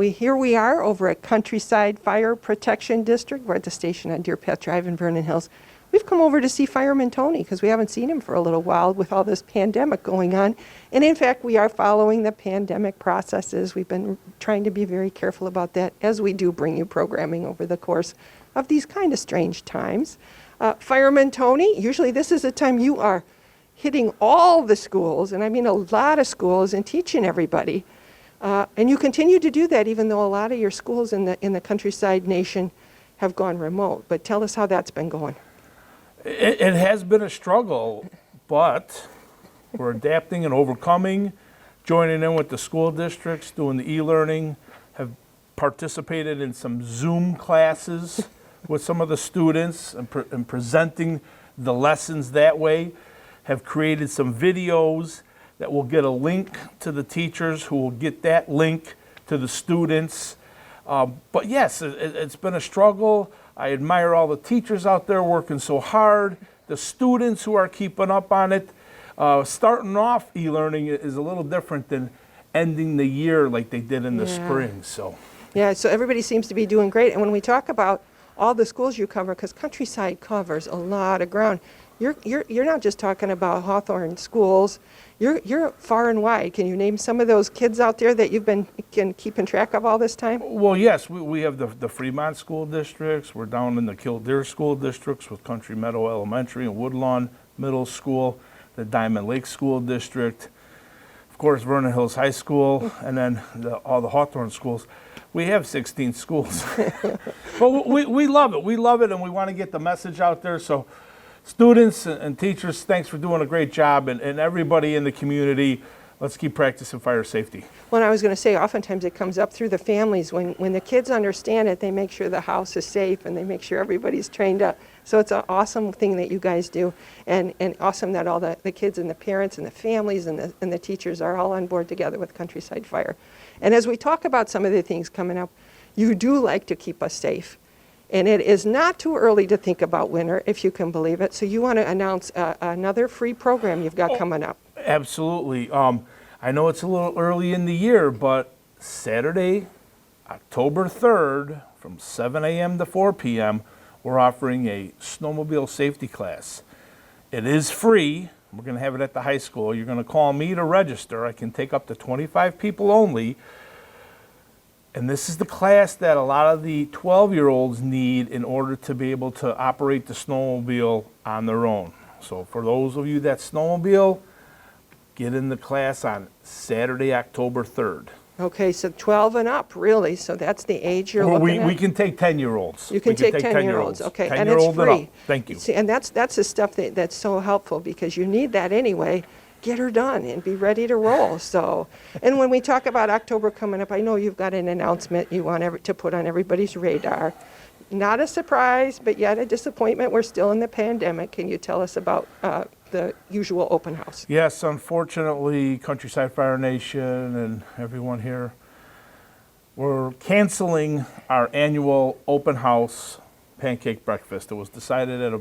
Here we are over at Countryside Fire Protection District. We're at the station on Deer Path Drive in Vernon Hills. We've come over to see Fireman Tony because we haven't seen him for a little while with all this pandemic going on. And in fact, we are following the pandemic processes. We've been trying to be very careful about that as we do bring you programming over the course of these kind of strange times. Fireman Tony, usually this is the time you are hitting all the schools, and I mean a lot of schools, and teaching everybody. And you continue to do that even though a lot of your schools in the countryside nation have gone remote. But tell us how that's been going. It has been a struggle, but we're adapting and overcoming, joining in with the school districts, doing the e-learning, have participated in some Zoom classes with some of the students and presenting the lessons that way, have created some videos that will get a link to the teachers who will get that link to the students. But yes, it's been a struggle. I admire all the teachers out there working so hard, the students who are keeping up on it. Starting off e-learning is a little different than ending the year like they did in the spring. So everybody seems to be doing great. And when we talk about all the schools you cover, because Countryside covers a lot of ground, you're not just talking about Hawthorne schools. You're far and wide. Can you name some of those kids out there that you've been keeping track of all this time? Well, yes, we have the Fremont school districts. We're down in the Kildare school districts with Country Meadow Elementary and Woodlawn Middle School, the Diamond Lake School District, of course Vernon Hills High School, and then all the Hawthorne schools. We have 16 schools. But we love it. We love it, and we want to get the message out there. So students and teachers, thanks for doing a great job, and everybody in the community, let's keep practicing fire safety. Well, I was going to say, oftentimes it comes up through the families. When the kids understand it, they make sure the house is safe and they make sure everybody's trained up. So it's an awesome thing that you guys do, and awesome that all the kids and the parents and the families and the teachers are all on board together with Countryside Fire. And as we talk about some of the things coming up, you do like to keep us safe. And it is not too early to think about winter, if you can believe it. So you want to announce another free program you've got coming up. Absolutely. I know it's a little early in the year, but Saturday, October 3rd, from 7 a.m. to 4 p.m., we're offering a snowmobile safety class. It is free. We're going to have it at the high school. You're going to call me to register. I can take up to 25 people only. And this is the class that a lot of the 12-year-olds need in order to be able to operate the snowmobile on their own. So for those of you that snowmobile, get in the class on Saturday, October 3rd. Okay, so 12 and up, really. So that's the age you're looking at? We can take 10-year-olds. You can take 10-year-olds. Okay, and it's free. Thank you. See, and that's the stuff that's so helpful because you need that anyway. Get her done and be ready to roll. So, and when we talk about October coming up, I know you've got an announcement you want to put on everybody's radar. Not a surprise, but yet a disappointment. We're still in the pandemic. Can you tell us about the usual open house? Yes, unfortunately, Countryside Fire Nation and everyone here, we're canceling our annual open house pancake breakfast. It was decided at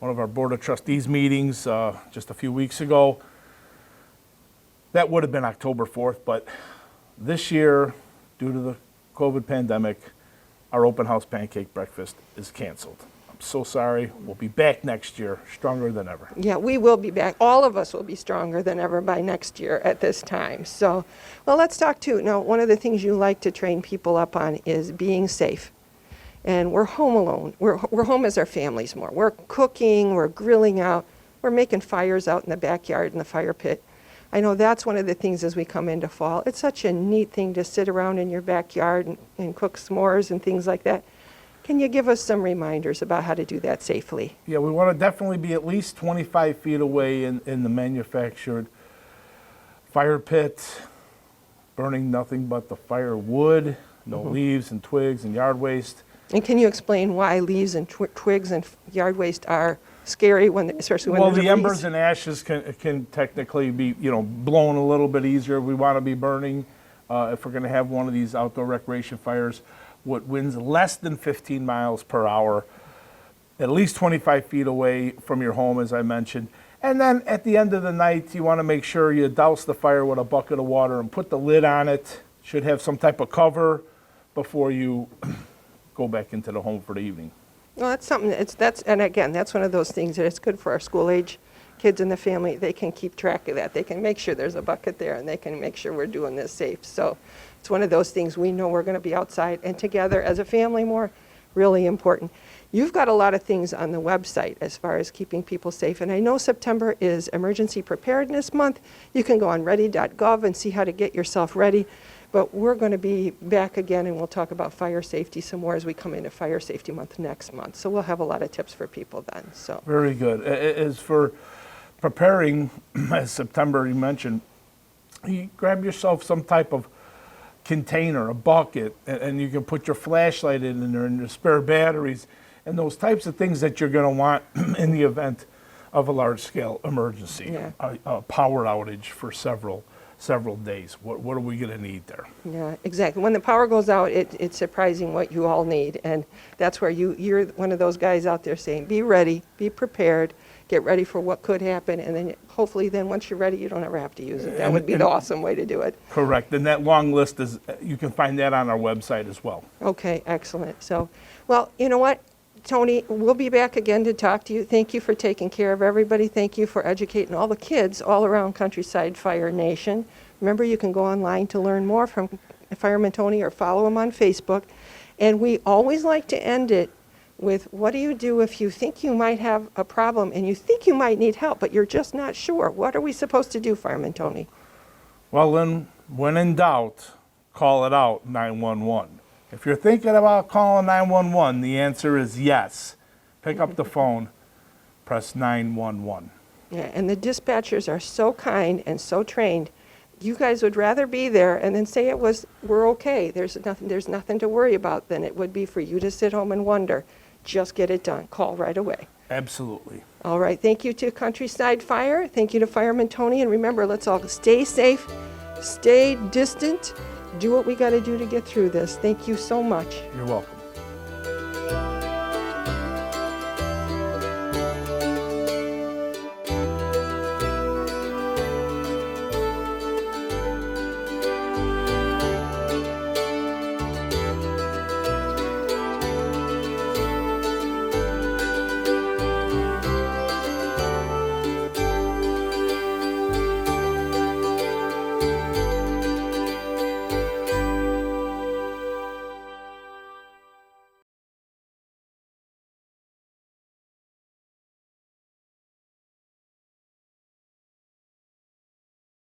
one of our Board of Trustees meetings just a few weeks ago. That would have been October 4th, but this year, due to the COVID pandemic, our open house pancake breakfast is canceled. I'm so sorry. We'll be back next year, stronger than ever. Yeah, we will be back. All of us will be stronger than ever by next year at this time. So, well, let's talk too. Now, one of the things you like to train people up on is being safe. And we're home alone. We're home as our families more. We're cooking, we're grilling out, we're making fires out in the backyard in the fire pit. I know that's one of the things as we come into fall. It's such a neat thing to sit around in your backyard and cook s'mores and things like that. Can you give us some reminders about how to do that safely? Yeah, we want to definitely be at least 25 feet away in the manufactured fire pit, burning nothing but the firewood, no leaves and twigs and yard waste. And can you explain why leaves and twigs and yard waste are scary, especially when well, there's the a embers breeze? and ashes can technically be, blown a little bit easier. We want to be burning if we're going to have one of these outdoor recreation fires with winds less than 15 miles per hour, at least 25 feet away from your home, as I mentioned. And then at the end of the night, you want to make sure you douse the fire with a bucket of water and put the lid on it. should have some type of cover before you go back into the home for the evening. Well, that's something, and again, that's one of those things that it's good for our school age kids in the family. They can keep track of that. They can make sure there's a bucket there, and they can make sure we're doing this safe. So it's one of those things we know we're going to be outside and together as a family more, really important. You've got a lot of things on the website as far as keeping people safe, and I know September is Emergency Preparedness Month. You can go on ready.gov and see how to get yourself ready. But we're going to be back again, and we'll talk about fire safety some more as we come into Fire Safety Month next month. So we'll have a lot of tips for people then. So Very good. As for preparing, as September you mentioned, you grab yourself some type of container, a bucket, and you can put your flashlight in there and your spare batteries and those types of things that you're going to want in the event of a large-scale emergency, Yeah. a power outage for several days. What are we going to need there? yeah, exactly. When the power goes out, it's surprising what you all need, and that's where you're one of those guys out there saying, be ready, be prepared, get ready for what could happen, and then hopefully then once you're ready, you don't ever have to use it. That would be the awesome way to do it. Correct. And that long list is, you can find that on our website as well. Okay, excellent. So, well, you know what, Tony, we'll be back again to talk to you. Thank you for taking care of everybody. Thank you for educating all the kids all around Countryside Fire Nation. Remember, you can go online to learn more from Fireman Tony or follow him on Facebook. And we always like to end it with, what do you do if you think you might have a problem and you think you might need help, but you're just not sure? What are we supposed to do, Fireman Tony? Well, then, when in doubt, call it out, 911. If you're thinking about calling 911, the answer is yes. Pick up the phone, press 911. Yeah, and the dispatchers are so kind and so trained. You guys would rather be there and then say we're okay. There's nothing to worry about than it would be for you to sit home and wonder. Just get it done. Call right away. Absolutely. All right. Thank you to Countryside Fire. Thank you to Fireman Tony. And remember, let's all stay safe, stay distant, do what we got to do to get through this. Thank you so much. You're welcome.